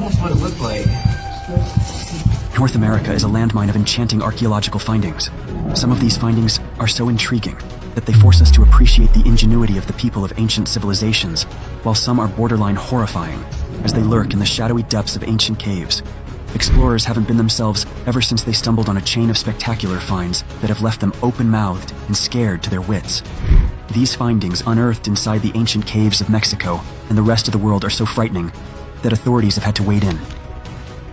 almost what it looked like. North America is a landmine of enchanting archaeological findings. Some of these findings are so intriguing that they force us to appreciate the ingenuity of the people of ancient civilizations, while some are borderline horrifying as they lurk in the shadowy depths of ancient caves. Explorers haven't been themselves ever since they stumbled on a chain of spectacular finds that have left them open-mouthed and scared to their wits. These findings, unearthed inside the ancient caves of Mexico and the rest of the world, are so frightening that authorities have had to wade in.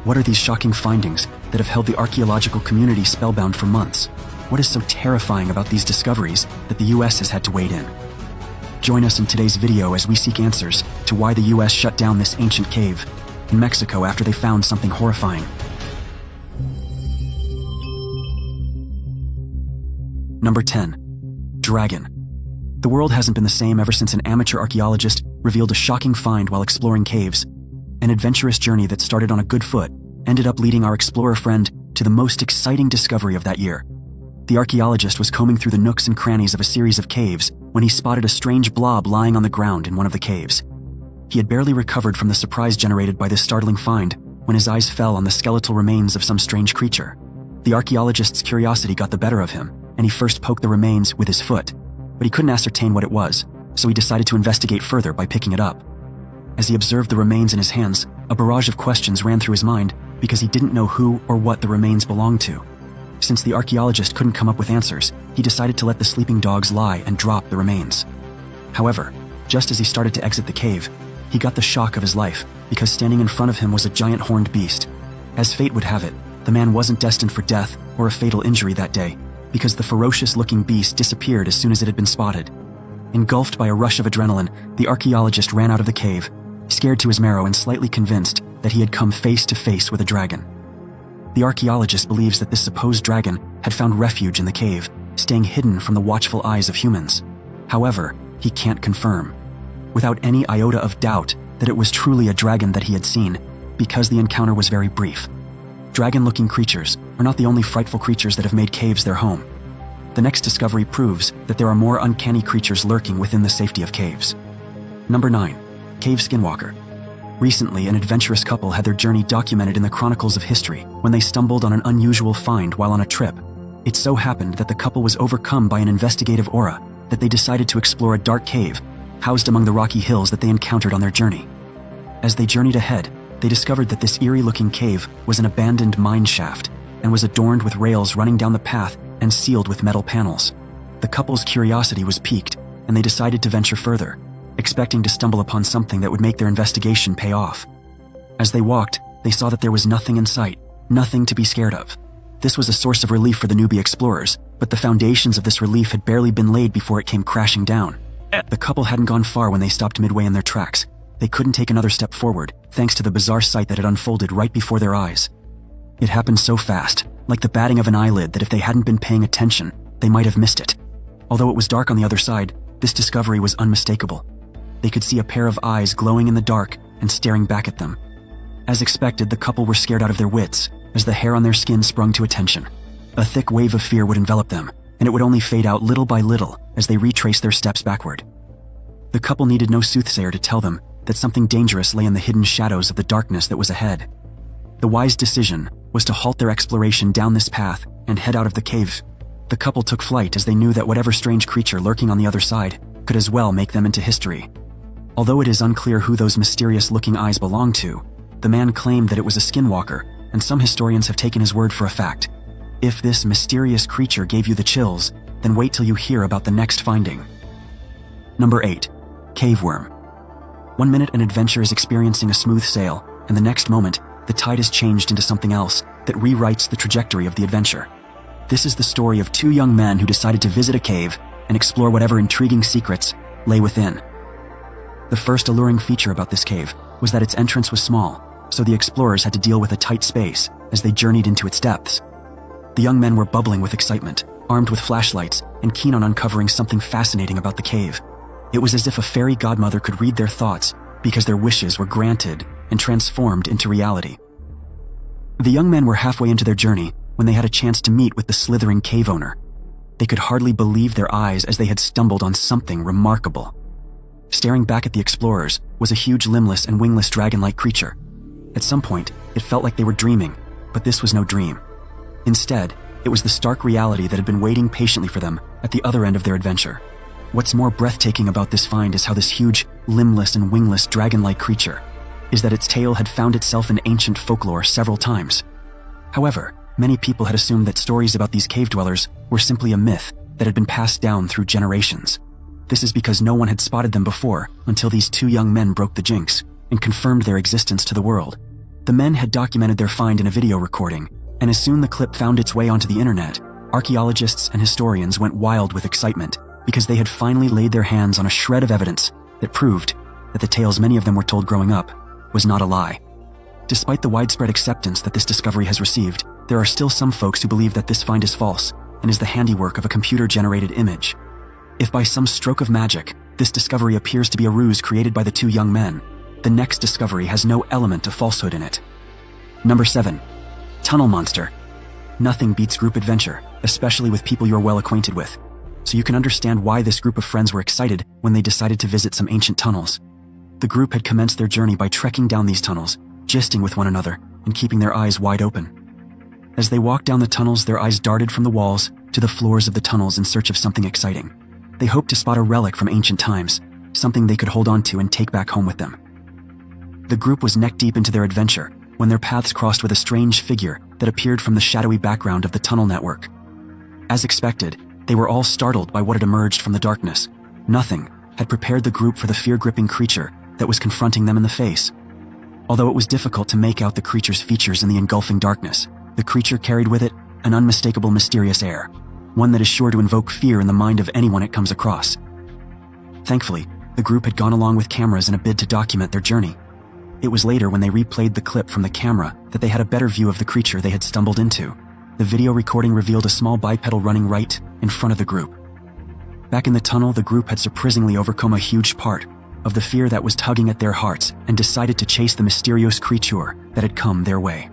What are these shocking findings that have held the archaeological community spellbound for months? What is so terrifying about these discoveries that the US has had to wade in? Join us in today's video as we seek answers to why the US shut down this ancient cave in Mexico after they found something horrifying. Number 10. Dragon. The world hasn't been the same ever since an amateur archaeologist revealed a shocking find while exploring caves. An adventurous journey that started on a good foot ended up leading our explorer friend to the most exciting discovery of that year. The archaeologist was combing through the nooks and crannies of a series of caves when he spotted a strange blob lying on the ground in one of the caves. He had barely recovered from the surprise generated by this startling find when his eyes fell on the skeletal remains of some strange creature. The archaeologist's curiosity got the better of him, and he first poked the remains with his foot, but he couldn't ascertain what it was, so he decided to investigate further by picking it up. As he observed the remains in his hands, a barrage of questions ran through his mind because he didn't know who or what the remains belonged to. Since the archaeologist couldn't come up with answers, he decided to let the sleeping dogs lie and drop the remains. However, just as he started to exit the cave, he got the shock of his life because standing in front of him was a giant horned beast. As fate would have it, the man wasn't destined for death or a fatal injury that day because the ferocious-looking beast disappeared as soon as it had been spotted. Engulfed by a rush of adrenaline, the archaeologist ran out of the cave, scared to his marrow and slightly convinced that he had come face to face with a dragon. The archaeologist believes that this supposed dragon had found refuge in the cave, staying hidden from the watchful eyes of humans. However, he can't confirm, without any iota of doubt, that it was truly a dragon that he had seen, because the encounter was very brief. Dragon-looking creatures are not the only frightful creatures that have made caves their home. The next discovery proves that there are more uncanny creatures lurking within the safety of caves. Number 9. Cave Skinwalker. Recently, an adventurous couple had their journey documented in the chronicles of history when they stumbled on an unusual find while on a trip. It so happened that the couple was overcome by an investigative aura that they decided to explore a dark cave housed among the rocky hills that they encountered on their journey. As they journeyed ahead, they discovered that this eerie-looking cave was an abandoned mine shaft and was adorned with rails running down the path and sealed with metal panels. The couple's curiosity was piqued, and they decided to venture further, expecting to stumble upon something that would make their investigation pay off. As they walked, they saw that there was nothing in sight, nothing to be scared of. This was a source of relief for the newbie explorers, but the foundations of this relief had barely been laid before it came crashing down. The couple hadn't gone far when they stopped midway in their tracks. They couldn't take another step forward, thanks to the bizarre sight that had unfolded right before their eyes. It happened so fast, like the batting of an eyelid, that if they hadn't been paying attention, they might have missed it. Although it was dark on the other side, this discovery was unmistakable. They could see a pair of eyes glowing in the dark and staring back at them. As expected, the couple were scared out of their wits as the hair on their skin sprung to attention. A thick wave of fear would envelop them, and it would only fade out little by little as they retraced their steps backward. The couple needed no soothsayer to tell them that something dangerous lay in the hidden shadows of the darkness that was ahead. The wise decision was to halt their exploration down this path and head out of the cave. The couple took flight as they knew that whatever strange creature lurking on the other side could as well make them into history. Although it is unclear who those mysterious-looking eyes belonged to, the man claimed that it was a skinwalker, and some historians have taken his word for a fact. If this mysterious creature gave you the chills, then wait till you hear about the next finding. Number 8. Cave worm. One minute an adventure is experiencing a smooth sail, and the next moment, the tide has changed into something else that rewrites the trajectory of the adventure. This is the story of two young men who decided to visit a cave and explore whatever intriguing secrets lay within. The first alluring feature about this cave was that its entrance was small, so the explorers had to deal with a tight space as they journeyed into its depths. The young men were bubbling with excitement, armed with flashlights, and keen on uncovering something fascinating about the cave. It was as if a fairy godmother could read their thoughts because their wishes were granted and transformed into reality. The young men were halfway into their journey when they had a chance to meet with the slithering cave owner. They could hardly believe their eyes as they had stumbled on something remarkable. Staring back at the explorers was a huge limbless and wingless dragon-like creature. At some point, it felt like they were dreaming, but this was no dream. Instead, it was the stark reality that had been waiting patiently for them at the other end of their adventure. What's more breathtaking about this find is how this huge, limbless and wingless dragon-like creature is that its tail had found itself in ancient folklore several times. However, many people had assumed that stories about these cave dwellers were simply a myth that had been passed down through generations. This is because no one had spotted them before until these two young men broke the jinx and confirmed their existence to the world. The men had documented their find in a video recording, and as soon the clip found its way onto the internet, archaeologists and historians went wild with excitement because they had finally laid their hands on a shred of evidence that proved that the tales many of them were told growing up was not a lie. Despite the widespread acceptance that this discovery has received, there are still some folks who believe that this find is false and is the handiwork of a computer-generated image. If by some stroke of magic, this discovery appears to be a ruse created by the two young men, the next discovery has no element of falsehood in it. Number 7. Tunnel Monster. Nothing beats group adventure, especially with people you're well acquainted with. So you can understand why this group of friends were excited when they decided to visit some ancient tunnels. The group had commenced their journey by trekking down these tunnels, gisting with one another, and keeping their eyes wide open. As they walked down the tunnels, their eyes darted from the walls to the floors of the tunnels in search of something exciting. They hoped to spot a relic from ancient times, something they could hold on to and take back home with them. The group was neck-deep into their adventure when their paths crossed with a strange figure that appeared from the shadowy background of the tunnel network. As expected, they were all startled by what had emerged from the darkness. Nothing had prepared the group for the fear-gripping creature that was confronting them in the face. Although it was difficult to make out the creature's features in the engulfing darkness, the creature carried with it an unmistakable mysterious air, one that is sure to invoke fear in the mind of anyone it comes across. Thankfully, the group had gone along with cameras in a bid to document their journey. It was later when they replayed the clip from the camera that they had a better view of the creature they had stumbled into. The video recording revealed a small bipedal running right in front of the group. Back in the tunnel, the group had surprisingly overcome a huge part of the fear that was tugging at their hearts and decided to chase the mysterious creature that had come their way.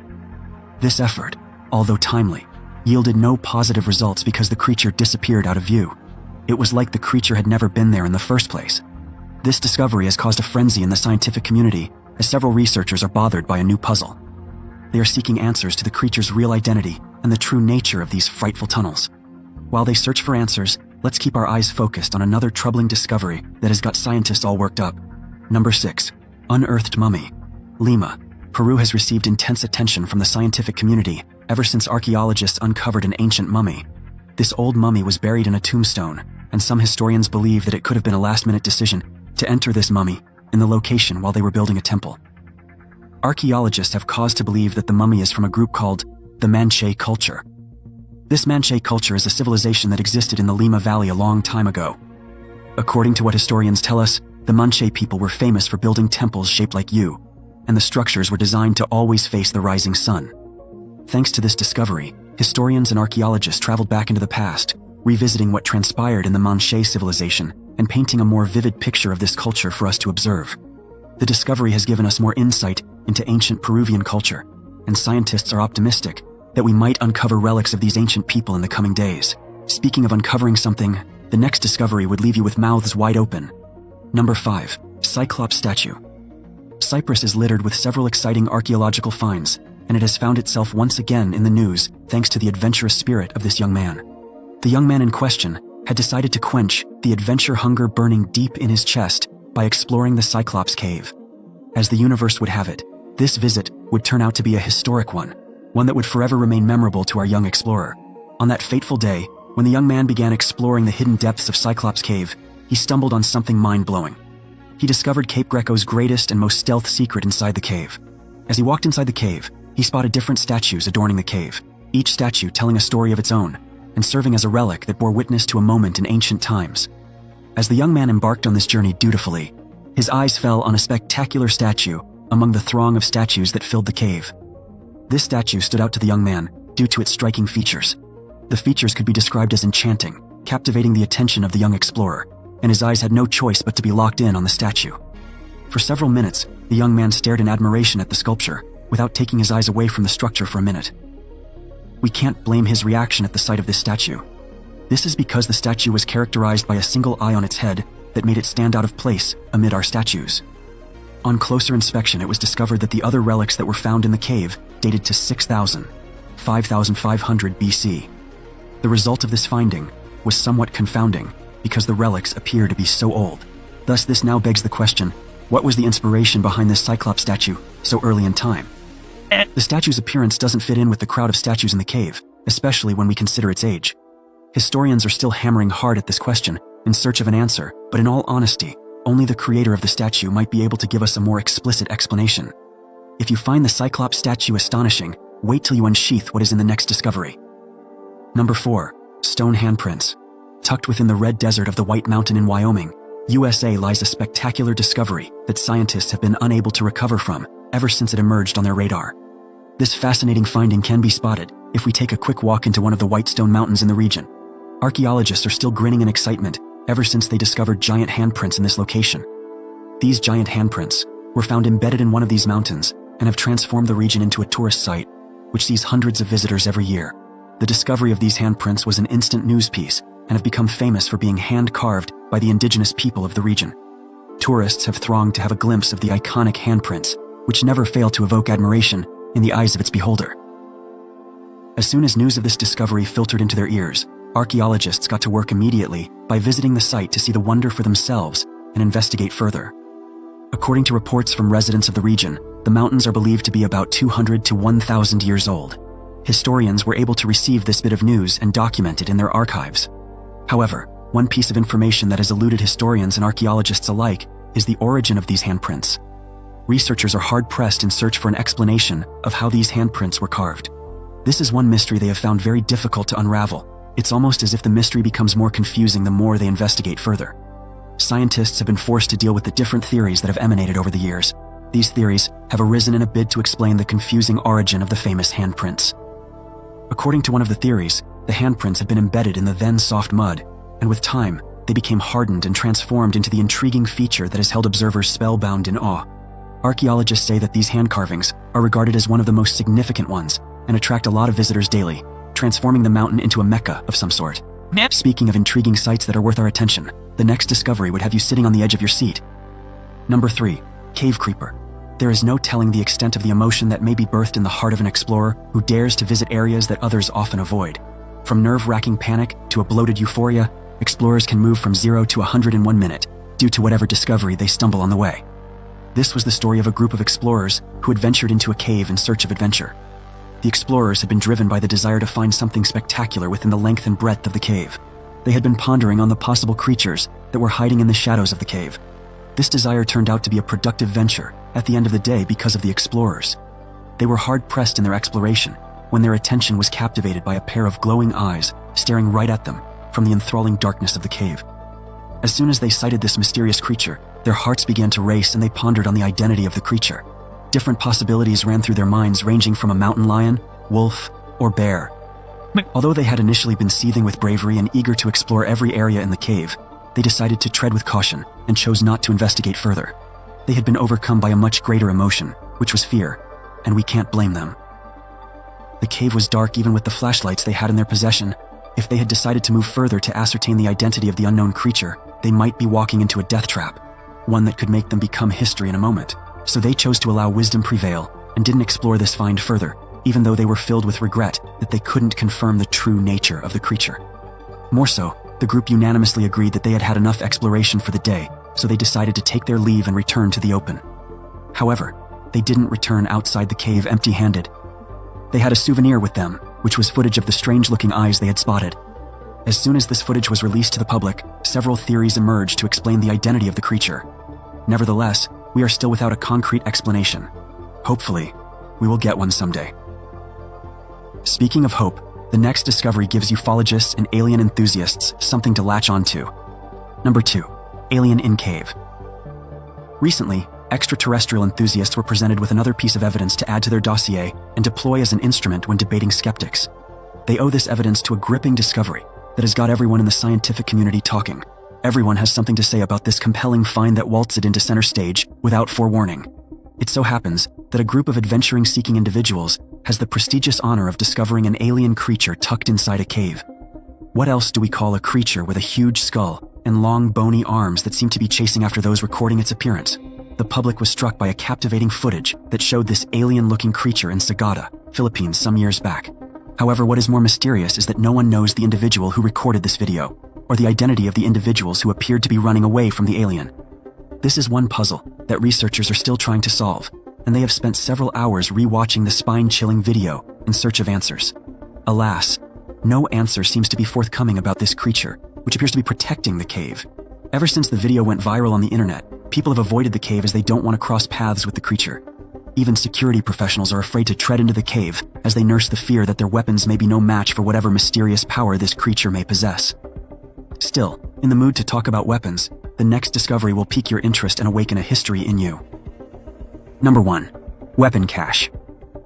This effort, although timely, yielded no positive results because the creature disappeared out of view. It was like the creature had never been there in the first place. This discovery has caused a frenzy in the scientific community as several researchers are bothered by a new puzzle. They are seeking answers to the creature's real identity and the true nature of these frightful tunnels. While they search for answers, let's keep our eyes focused on another troubling discovery that has got scientists all worked up. Number 6. Unearthed Mummy. Lima, Peru has received intense attention from the scientific community ever since archaeologists uncovered an ancient mummy. This old mummy was buried in a tombstone, and some historians believe that it could have been a last-minute decision to enter this mummy in the location while they were building a temple. Archaeologists have cause to believe that the mummy is from a group called the Manché culture. This Manché culture is a civilization that existed in the Lima Valley a long time ago. According to what historians tell us, the Manché people were famous for building temples shaped like U, and the structures were designed to always face the rising sun. Thanks to this discovery, historians and archaeologists traveled back into the past, revisiting what transpired in the Manché civilization and painting a more vivid picture of this culture for us to observe. The discovery has given us more insight into ancient Peruvian culture, and scientists are optimistic that we might uncover relics of these ancient people in the coming days. Speaking of uncovering something, the next discovery would leave you with mouths wide open. Number 5. Cyclops Statue. Cyprus is littered with several exciting archaeological finds, and it has found itself once again in the news thanks to the adventurous spirit of this young man. The young man in question had decided to quench the adventure hunger burning deep in his chest by exploring the Cyclops Cave. As the universe would have it, this visit would turn out to be a historic one that would forever remain memorable to our young explorer. On that fateful day, when the young man began exploring the hidden depths of Cyclops Cave, he stumbled on something mind-blowing. He discovered Cape Greco's greatest and most stealth secret inside the cave. As he walked inside the cave, he spotted different statues adorning the cave, each statue telling a story of its own, and serving as a relic that bore witness to a moment in ancient times. As the young man embarked on this journey dutifully, his eyes fell on a spectacular statue among the throng of statues that filled the cave. This statue stood out to the young man due to its striking features. The features could be described as enchanting, captivating the attention of the young explorer, and his eyes had no choice but to be locked in on the statue. For several minutes, the young man stared in admiration at the sculpture, without taking his eyes away from the structure for a minute. We can't blame his reaction at the sight of this statue. This is because the statue was characterized by a single eye on its head that made it stand out of place amid our statues. On closer inspection, it was discovered that the other relics that were found in the cave dated to 5,500 BC. The result of this finding was somewhat confounding because the relics appear to be so old. Thus, this now begs the question, what was the inspiration behind this Cyclops statue so early in time? The statue's appearance doesn't fit in with the crowd of statues in the cave, especially when we consider its age. Historians are still hammering hard at this question in search of an answer, but in all honesty, only the creator of the statue might be able to give us a more explicit explanation. If you find the Cyclops statue astonishing, wait till you unsheath what is in the next discovery. Number 4. Stone handprints. Tucked within the Red Desert of the White Mountain in Wyoming, USA lies a spectacular discovery that scientists have been unable to recover from ever since it emerged on their radar. This fascinating finding can be spotted if we take a quick walk into one of the Whitestone Mountains in the region. Archaeologists are still grinning in excitement ever since they discovered giant handprints in this location. These giant handprints were found embedded in one of these mountains and have transformed the region into a tourist site, which sees hundreds of visitors every year. The discovery of these handprints was an instant news piece and have become famous for being hand-carved by the indigenous people of the region. Tourists have thronged to have a glimpse of the iconic handprints, which never fail to evoke admiration in the eyes of its beholder. As soon as news of this discovery filtered into their ears, archaeologists got to work immediately by visiting the site to see the wonder for themselves and investigate further. According to reports from residents of the region, the mountains are believed to be about 200 to 1,000 years old. Historians were able to receive this bit of news and document it in their archives. However, one piece of information that has eluded historians and archaeologists alike is the origin of these handprints. Researchers are hard-pressed in search for an explanation of how these handprints were carved. This is one mystery they have found very difficult to unravel. It's almost as if the mystery becomes more confusing the more they investigate further. Scientists have been forced to deal with the different theories that have emanated over the years. These theories have arisen in a bid to explain the confusing origin of the famous handprints. According to one of the theories, the handprints had been embedded in the then soft mud, and with time, they became hardened and transformed into the intriguing feature that has held observers spellbound in awe. Archaeologists say that these hand carvings are regarded as one of the most significant ones and attract a lot of visitors daily, transforming the mountain into a mecca of some sort. Speaking of intriguing sights that are worth our attention, the next discovery would have you sitting on the edge of your seat. Number 3. Cave creeper. There is no telling the extent of the emotion that may be birthed in the heart of an explorer who dares to visit areas that others often avoid. From nerve-wracking panic to a bloated euphoria, explorers can move from 0 to 100 in 1 minute due to whatever discovery they stumble on the way. This was the story of a group of explorers who had ventured into a cave in search of adventure. The explorers had been driven by the desire to find something spectacular within the length and breadth of the cave. They had been pondering on the possible creatures that were hiding in the shadows of the cave. This desire turned out to be a productive venture at the end of the day because of the explorers. They were hard-pressed in their exploration when their attention was captivated by a pair of glowing eyes staring right at them from the enthralling darkness of the cave. As soon as they sighted this mysterious creature, their hearts began to race and they pondered on the identity of the creature. Different possibilities ran through their minds, ranging from a mountain lion, wolf, or bear. Although they had initially been seething with bravery and eager to explore every area in the cave, they decided to tread with caution and chose not to investigate further. They had been overcome by a much greater emotion, which was fear, and we can't blame them. The cave was dark even with the flashlights they had in their possession. If they had decided to move further to ascertain the identity of the unknown creature, they might be walking into a death trap, one that could make them become history in a moment. So they chose to allow wisdom prevail and didn't explore this find further, even though they were filled with regret that they couldn't confirm the true nature of the creature. More so, the group unanimously agreed that they had had enough exploration for the day, so they decided to take their leave and return to the open. However, they didn't return outside the cave empty-handed. They had a souvenir with them, which was footage of the strange-looking eyes they had spotted. As soon as this footage was released to the public, several theories emerged to explain the identity of the creature. Nevertheless, we are still without a concrete explanation. Hopefully, we will get one someday. Speaking of hope, the next discovery gives ufologists and alien enthusiasts something to latch onto. Number 2. Alien in cave. Recently, extraterrestrial enthusiasts were presented with another piece of evidence to add to their dossier and deploy as an instrument when debating skeptics. They owe this evidence to a gripping discovery that has got everyone in the scientific community talking. Everyone has something to say about this compelling find that waltzed into center stage without forewarning. It so happens that a group of adventuring-seeking individuals has the prestigious honor of discovering an alien creature tucked inside a cave. What else do we call a creature with a huge skull and long bony arms that seem to be chasing after those recording its appearance? the public was struck by a captivating footage that showed this alien-looking creature in Sagada, Philippines some years back. However, what is more mysterious is that no one knows the individual who recorded this video, or the identity of the individuals who appeared to be running away from the alien. This is one puzzle that researchers are still trying to solve, and they have spent several hours re-watching the spine-chilling video in search of answers. Alas, no answer seems to be forthcoming about this creature, which appears to be protecting the cave. Ever since the video went viral on the internet, people have avoided the cave as they don't want to cross paths with the creature. Even security professionals are afraid to tread into the cave as they nurse the fear that their weapons may be no match for whatever mysterious power this creature may possess. Still, in the mood to talk about weapons, the next discovery will pique your interest and awaken a history in you. Number 1. Weapon cache.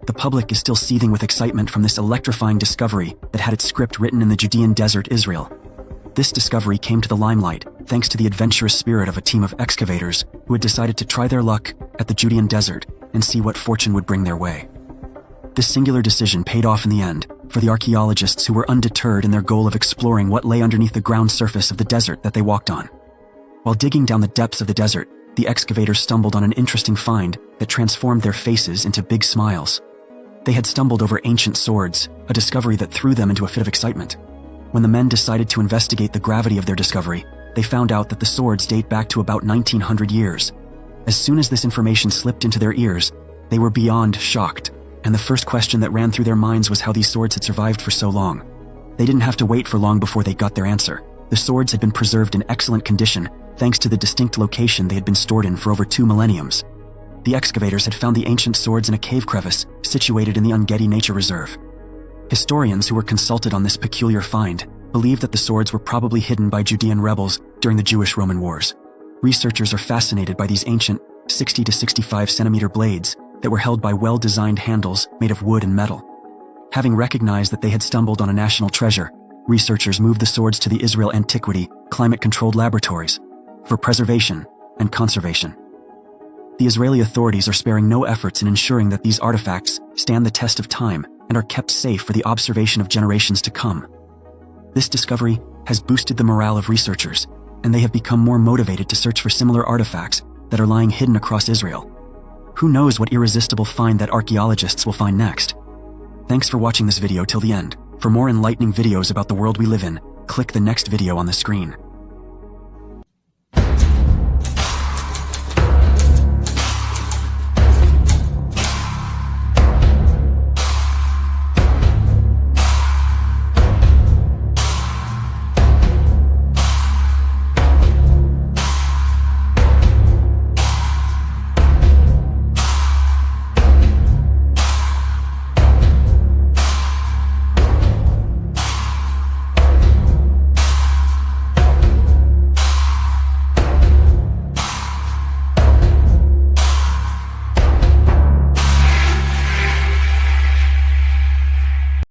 The public is still seething with excitement from this electrifying discovery that had its script written in the Judean desert, Israel. This discovery came to the limelight thanks to the adventurous spirit of a team of excavators who had decided to try their luck at the Judean desert and see what fortune would bring their way. This singular decision paid off in the end for the archaeologists who were undeterred in their goal of exploring what lay underneath the ground surface of the desert that they walked on. While digging down the depths of the desert, the excavators stumbled on an interesting find that transformed their faces into big smiles. They had stumbled over ancient swords, a discovery that threw them into a fit of excitement. When the men decided to investigate the gravity of their discovery, they found out that the swords date back to about 1900 years. As soon as this information slipped into their ears, they were beyond shocked, and the first question that ran through their minds was how these swords had survived for so long. They didn't have to wait for long before they got their answer. The swords had been preserved in excellent condition thanks to the distinct location they had been stored in for over 2 millenniums. The excavators had found the ancient swords in a cave crevice situated in the Engedi Nature Reserve. Historians who were consulted on this peculiar find believe that the swords were probably hidden by Judean rebels during the Jewish-Roman Wars. Researchers are fascinated by these ancient 60 to 65 centimeter blades that were held by well-designed handles made of wood and metal. Having recognized that they had stumbled on a national treasure, researchers moved the swords to the Israel Antiquity Climate-Controlled Laboratories for preservation and conservation. The Israeli authorities are sparing no efforts in ensuring that these artifacts stand the test of time and are kept safe for the observation of generations to come. This discovery has boosted the morale of researchers, and they have become more motivated to search for similar artifacts that are lying hidden across Israel. Who knows what irresistible find that archaeologists will find next? Thanks for watching this video till the end. For more enlightening videos about the world we live in, click the next video on the screen.